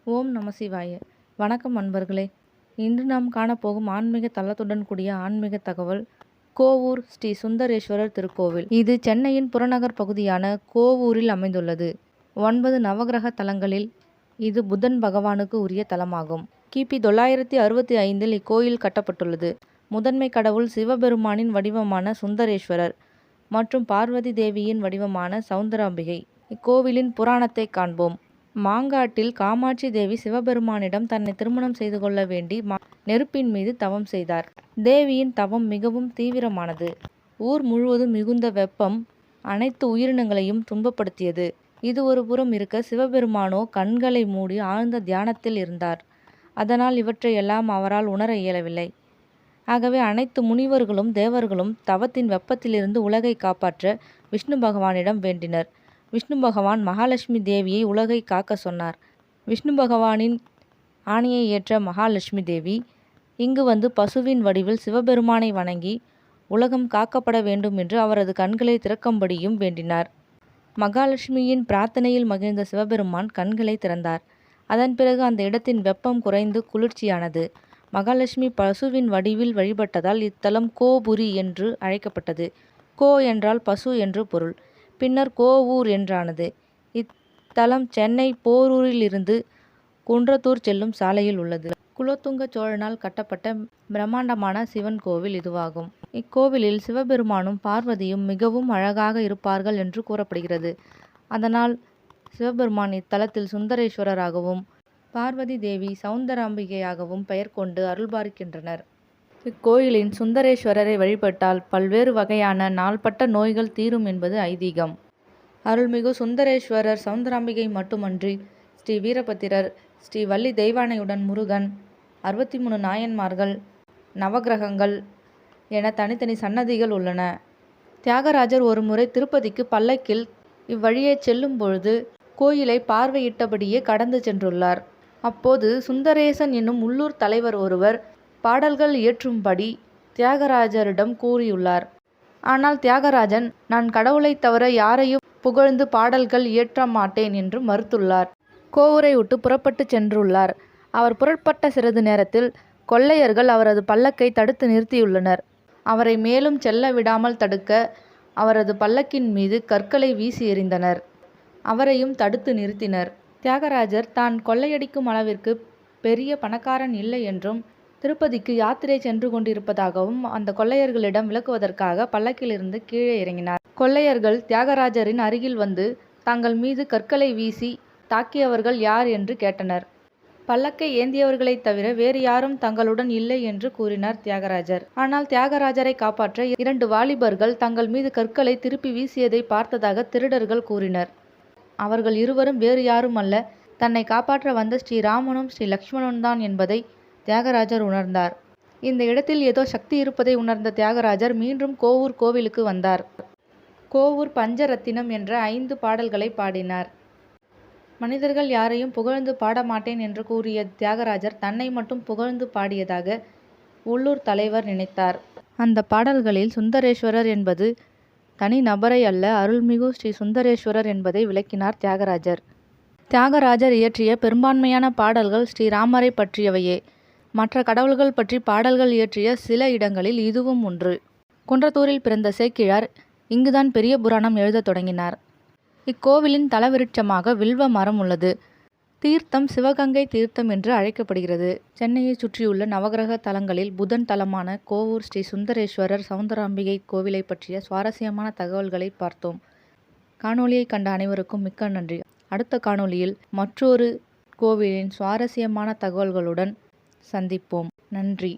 ஓம் நம சிவாய. வணக்கம் அன்பர்களே. இன்று நாம் காணப்போகும் ஆன்மீக தலத்துடன் கூடிய ஆன்மீக தகவல் கோவூர் ஸ்ரீ சுந்தரேஸ்வரர் திருக்கோவில். இது சென்னையின் புறநகர் பகுதியான கோவூரில் அமைந்துள்ளது. 9 நவகிரக தலங்களில் இது புதன் பகவானுக்கு உரிய தலமாகும். கிபி 965 இக்கோயில் கட்டப்பட்டுள்ளது. முதன்மை கடவுள் சிவபெருமானின் வடிவமான சுந்தரேஸ்வரர் மற்றும் பார்வதி தேவியின் வடிவமான சௌந்தராம்பிகை. இக்கோவிலின் புராணத்தை காண்போம். மாங்காட்டில் காமாட்சி தேவி சிவபெருமானிடம் தன்னை திருமணம் செய்து கொள்ள வேண்டி நெருப்பின் மீது தவம் செய்தார். தேவியின் தவம் மிகவும் தீவிரமானது. ஊர் முழுவதும் மிகுந்த வெப்பம் அனைத்து உயிரினங்களையும் துன்பப்படுத்தியது. இது ஒரு புறம் இருக்க, சிவபெருமானோ கண்களை மூடி ஆழ்ந்த தியானத்தில் இருந்தார். அதனால் இவற்றையெல்லாம் அவரால் உணர இயலவில்லை. ஆகவே அனைத்து முனிவர்களும் தேவர்களும் தவத்தின் வெப்பத்திலிருந்து உலகை காப்பாற்ற விஷ்ணு பகவானிடம் வேண்டினர். விஷ்ணு பகவான் மகாலட்சுமி தேவியை உலகை காக்க சொன்னார். விஷ்ணு பகவானின் ஆணையை ஏற்ற மகாலட்சுமி தேவி இங்கு வந்து பசுவின் வடிவில் சிவபெருமானை வணங்கி உலகம் காக்கப்பட வேண்டும் என்று அவரது கண்களை திறக்கும்படியும் வேண்டினார். மகாலட்சுமியின் பிரார்த்தனையில் மகிழ்ந்த சிவபெருமான் கண்களை திறந்தார். அதன் பிறகு அந்த இடத்தின் வெப்பம் குறைந்து குளிர்ச்சியானது. மகாலட்சுமி பசுவின் வடிவில் வழிபட்டதால் இத்தலம் கோபுரி என்று அழைக்கப்பட்டது. கோ என்றால் பசு என்று பொருள். பின்னர் கோவூர் என்றானது. இத்தலம் சென்னை போரூரிலிருந்து குன்றத்தூர் செல்லும் சாலையில் உள்ளது. குலோத்துங்க சோழனால் கட்டப்பட்ட பிரம்மாண்டமான சிவன் கோவில் இதுவாகும். இக்கோவிலில் சிவபெருமானும் பார்வதியும் மிகவும் அழகாக இருப்பார்கள் என்று கூறப்படுகிறது. அதனால் சிவபெருமான் இத்தலத்தில் சுந்தரேஸ்வரராகவும் பார்வதி தேவி சௌந்தராம்பிகையாகவும் பெயர் கொண்டு அருள்பாலிக்கின்றனர். இக்கோயிலின் சுந்தரேஸ்வரரை வழிபட்டால் பல்வேறு வகையான நாள்பட்ட நோய்கள் தீரும் என்பது ஐதீகம். அருள்மிகு சுந்தரேஸ்வரர் சௌந்தராம்பிகை மட்டுமன்றி ஸ்ரீ வீரபத்திரர், ஸ்ரீ வள்ளி தெய்வானையுடன் முருகன், 63 நாயன்மார்கள், நவகிரகங்கள் என தனித்தனி சன்னதிகள் உள்ளன. தியாகராஜர் ஒரு முறை திருப்பதிக்கு பல்லக்கில் இவ்வழியே செல்லும் பொழுது கோயிலை பார்வையிட்டபடியே கடந்து சென்றுள்ளார். அப்போது சுந்தரேசன் என்னும் உள்ளூர் தலைவர் ஒருவர் பாடல்கள் இயற்றும்படி தியாகராஜரிடம் கூறியுள்ளார். ஆனால் தியாகராஜன், நான் கடவுளை தவிர யாரையும் புகழ்ந்து பாடல்கள் இயற்ற மாட்டேன் என்று மறுத்துள்ளார். கோவூரை விட்டு புறப்பட்டு சென்றுள்ளார். அவர் புறப்பட்ட சிறிது நேரத்தில் கொள்ளையர்கள் அவரது பல்லக்கை தடுத்து நிறுத்தியுள்ளனர். அவரை மேலும் செல்ல விடாமல் தடுக்க அவரது பல்லக்கின் மீது கற்களை வீசி எறிந்தனர். அவரையும் தடுத்து நிறுத்தினர். தியாகராஜர் தான் கொள்ளையடிக்கும் அளவிற்கு பெரிய பணக்காரன் இல்லை என்றும் திருப்பதிக்கு யாத்திரை சென்று கொண்டிருப்பதாகவும் அந்த கொள்ளையர்களிடம் விளக்குவதற்காக பல்லக்கிலிருந்து கீழே இறங்கினார். கொள்ளையர்கள் தியாகராஜரின் அருகில் வந்து தங்கள் மீது கற்களை வீசி தாக்கியவர்கள் யார் என்று கேட்டனர். பல்லக்கை ஏந்தியவர்களைத் தவிர வேறு யாரும் தங்களுடன் இல்லை என்று கூறினார் தியாகராஜர். ஆனால் தியாகராஜரை காப்பாற்ற 2 வாலிபர்கள் தங்கள் மீது கற்களை திருப்பி வீசியதை பார்த்ததாக திருடர்கள் கூறினர். அவர்கள் இருவரும் வேறு யாரும் அல்ல, தன்னை காப்பாற்ற வந்த ஸ்ரீராமனும் ஸ்ரீ லக்ஷ்மணனும் தான் என்பதை தியாகராஜர் உணர்ந்தார். இந்த இடத்தில் ஏதோ சக்தி இருப்பதை உணர்ந்த தியாகராஜர் மீண்டும் கோவூர் கோவிலுக்கு வந்தார். கோவூர் பஞ்சரத்தினம் என்ற 5 பாடல்களை பாடினார். மனிதர்கள் யாரையும் புகழ்ந்து பாடமாட்டேன் என்று கூறிய தியாகராஜர் தன்னை மட்டும் புகழ்ந்து பாடியதாக உள்ளூர் தலைவர் நினைத்தார். அந்த பாடல்களில் சுந்தரேஸ்வரர் என்பது தனி நபரை அல்ல, அருள்மிகு ஸ்ரீ சுந்தரேஸ்வரர் என்பதை விளக்கினார் தியாகராஜர். தியாகராஜர் இயற்றிய பெரும்பான்மையான பாடல்கள் ஸ்ரீராமரை பற்றியவையே. மற்ற கடவுள்கள் பற்றி பாடல்கள் இயற்றிய சில இடங்களில் இதுவும் ஒன்று. குன்றத்தூரில் பிறந்த சேக்கிழார் இங்குதான் பெரிய புராணம் எழுதத் தொடங்கினார். இக்கோவிலின் தலவிருட்சமாக வில்வ மரம் உள்ளது. தீர்த்தம் சிவகங்கை தீர்த்தம் என்று அழைக்கப்படுகிறது. சென்னையை சுற்றியுள்ள நவகிரக தலங்களில் புதன் தலமான கோவூர் ஸ்ரீ சுந்தரேஸ்வரர் சௌந்தராம்பிகை கோவிலை பற்றிய சுவாரஸ்யமான தகவல்களை பார்த்தோம். காணொளியை கண்ட அனைவருக்கும் மிக்க நன்றி. அடுத்த காணொளியில் மற்றொரு கோவிலின் சுவாரஸ்யமான தகவல்களுடன் சந்திப்போம். நன்றி.